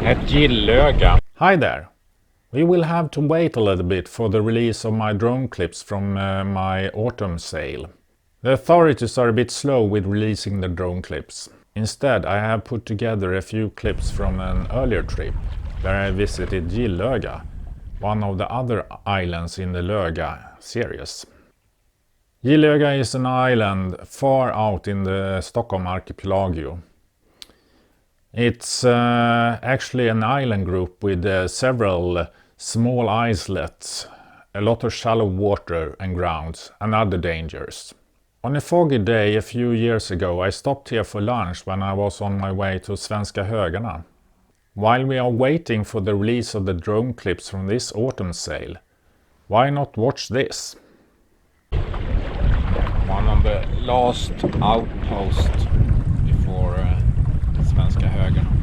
Ett gillöga. Hi there! We will have to wait a little bit for the release of my drone clips from my autumn sale. The authorities are a bit slow with releasing the drone clips. Instead, I have put together a few clips from an earlier trip, where I visited Gillöga, one of the other islands in the Löga series. Gillöga is an island far out in the Stockholm archipelago. It's actually an island group with several small islets, a lot of shallow water and grounds, and other dangers. On a foggy day a few years ago, I stopped here for lunch when I was on my way to Svenska Högarna. While we are waiting for the release of the drone clips from this autumn sale, why not watch this? One of the last outposts before Svenska Högarna.